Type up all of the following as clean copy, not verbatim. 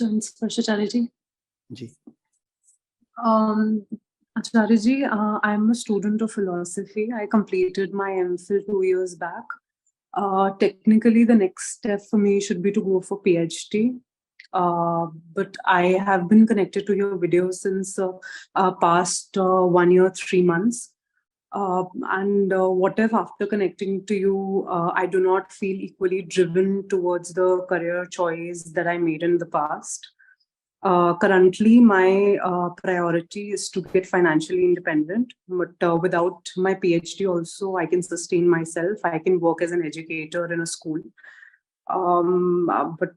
Acharya ji. Ji. Acharya ji, I'm a student of philosophy. I completed my MPhil 2 years back. Technically, the next step for me should be to go for PhD. But I have been connected to your videos since past 1 year, 3 months. And what if after connecting to you, I do not feel equally driven towards the career choice that I made in the past? Currently, my priority is to get financially independent, but without my PhD also, I can sustain myself. I can work as an educator in a school. But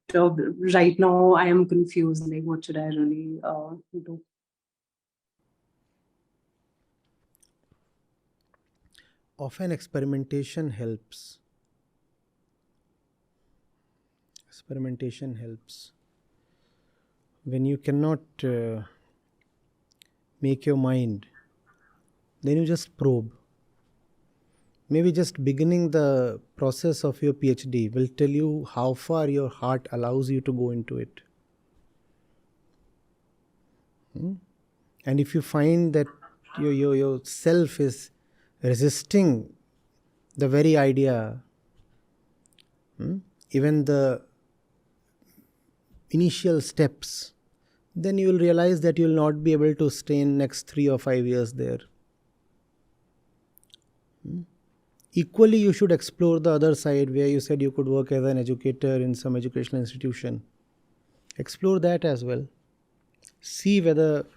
right now, I am confused. Like, what should I really do? Often experimentation helps. Experimentation helps. When you cannot make your mind, then you just probe. Maybe just beginning the process of your PhD will tell you how far your heart allows you to go into it. And if you find that your self is resisting the very idea, even the initial steps, then you will realize that you will not be able to stay in next 3 or 5 years there. Equally, you should explore the other side where you said you could work as an educator in some educational institution. Explore that as well. See whether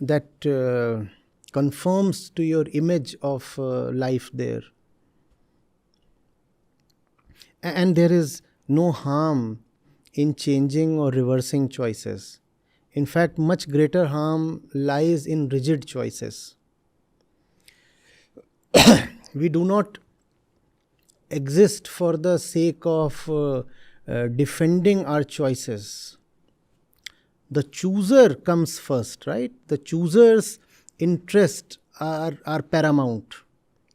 that conforms to your image of life there. And there is no harm in changing or reversing choices. In fact, much greater harm lies in rigid choices. We do not exist for the sake of defending our choices. The chooser comes first, right? The chooser's interests are paramount,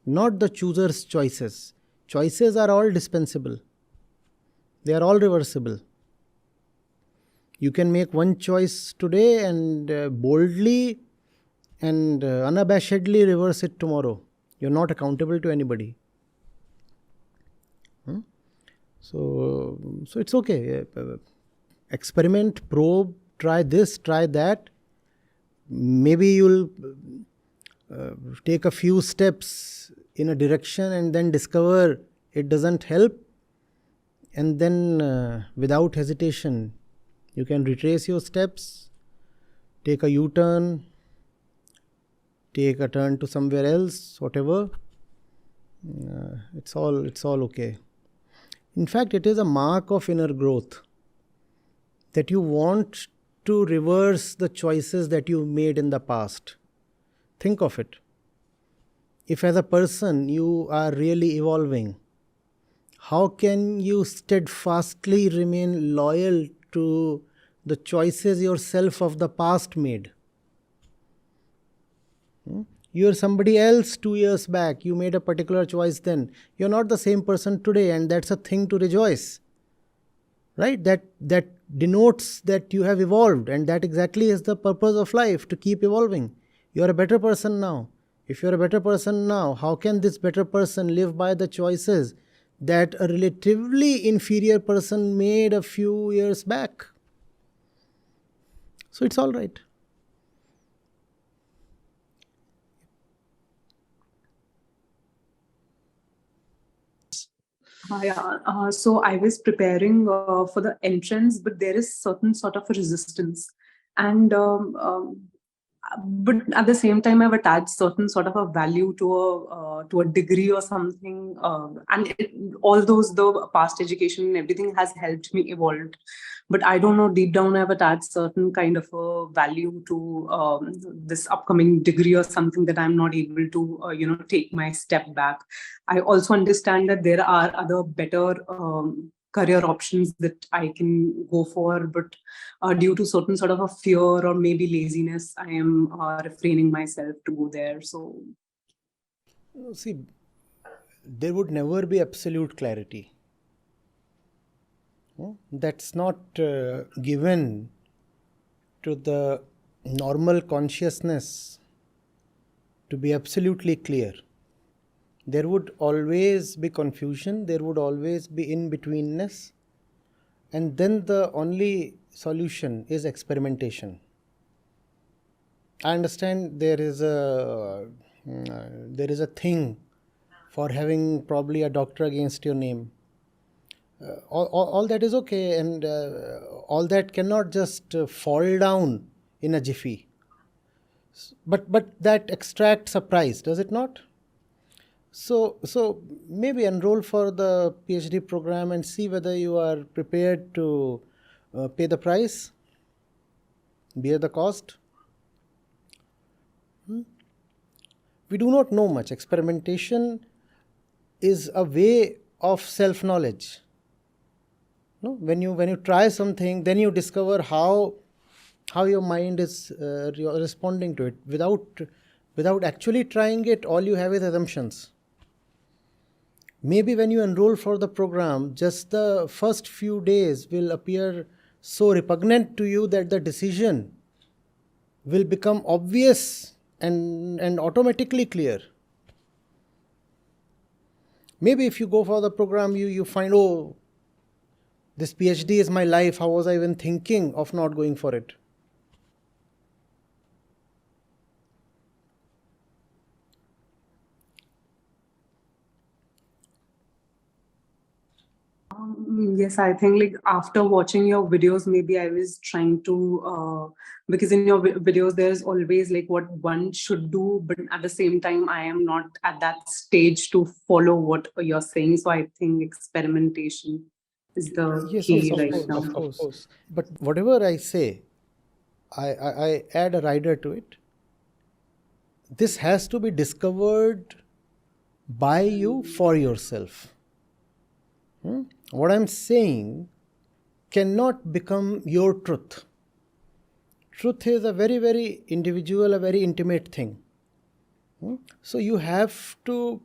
not the chooser's choices. Choices are all dispensable. They are all reversible. You can make one choice today and boldly and unabashedly reverse it tomorrow. You're not accountable to anybody. So it's okay. Experiment, probe, try this, try that. Maybe you'll take a few steps in a direction and then discover it doesn't help. And then without hesitation, you can retrace your steps, take a U-turn, take a turn to somewhere else, whatever. It's all okay. In fact, it is a mark of inner growth that you want to reverse the choices that you made in the past. Think of it. If as a person you are really evolving, how can you steadfastly remain loyal to the choices yourself of the past made? You are somebody else 2 years back. You made a particular choice then. You're not the same person today, and that's a thing to rejoice. Right? That denotes that you have evolved, and that exactly is the purpose of life, to keep evolving. You're a better person now. If you're a better person now, how can this better person live by the choices that a relatively inferior person made a few years back? So it's all right. So I was preparing for the entrance, but there is certain sort of a resistance, and but at the same time, I've attached certain sort of a value to a degree or something, and all those, the past education and everything has helped me evolve. But I don't know, deep down, I've attached certain kind of a value to this upcoming degree or something, that I'm not able to take my step back. I also understand that there are other better career options that I can go for, but due to certain sort of a fear or maybe laziness, I am refraining myself to go there. So, see, there would never be absolute clarity. that's not given to the normal consciousness to be absolutely clear. There would always be confusion, there would always be in-betweenness, and then the only solution is experimentation. I understand there is a thing for having probably a doctor against your name. All that is okay, and all that cannot just fall down in a jiffy. But that extracts a price, does it not? So maybe enroll for the PhD program and see whether you are prepared to pay the price, bear the cost. We do not know much. Experimentation is a way of self-knowledge. No? When you try something, then you discover how your mind is responding to it. Without actually trying it, all you have is assumptions. Maybe when you enroll for the program, just the first few days will appear so repugnant to you that the decision will become obvious and automatically clear. Maybe if you go for the program, you find, oh, this PhD is my life. How was I even thinking of not going for it? Yes, I think like after watching your videos, maybe I was trying to, because in your videos, there's always like what one should do, but at the same time, I am not at that stage to follow what you're saying. So I think experimentation is the Yes, key of right course, now. of course. But whatever I say, I add a rider to it. This has to be discovered by you for yourself. What I'm saying cannot become your truth. Truth is a very, very individual, a very intimate thing. So you have to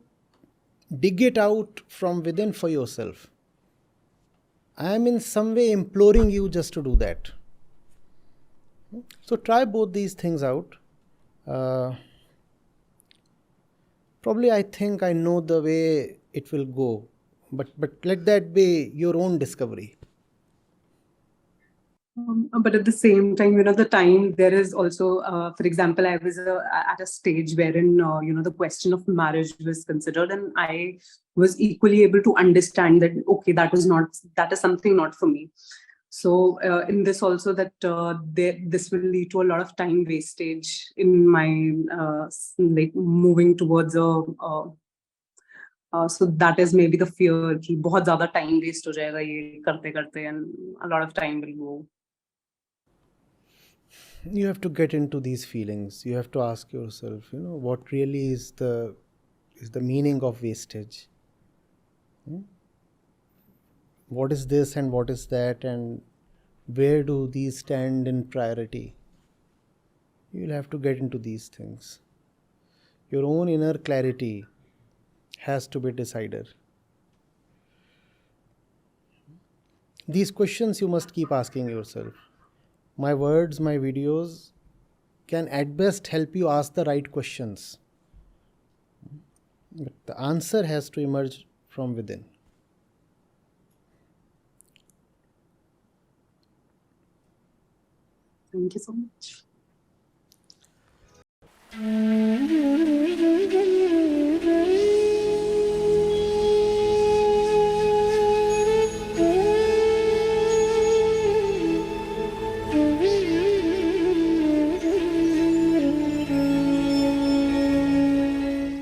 dig it out from within for yourself. I am in some way imploring you just to do that. So try both these things out. Probably I think I know the way it will go, but let that be your own discovery. But at the same time, the time there is also, for example, I was at a stage wherein, the question of marriage was considered, and I was equally able to understand that, okay, that is something not for me. So in this also that this will lead to a lot of time wastage in my like moving towards so that is maybe the fear कि बहुत ज़्यादा time waste हो जाएगा ये करते करते and a lot of time will go. You have to get into these feelings. You have to ask yourself, what really is the meaning of wastage? What is this and what is that, and where do these stand in priority? You'll have to get into these things. Your own inner clarity has to be decided. These questions you must keep asking yourself. My words, my videos can at best help you ask the right questions. But the answer has to emerge from within. Thank you so much.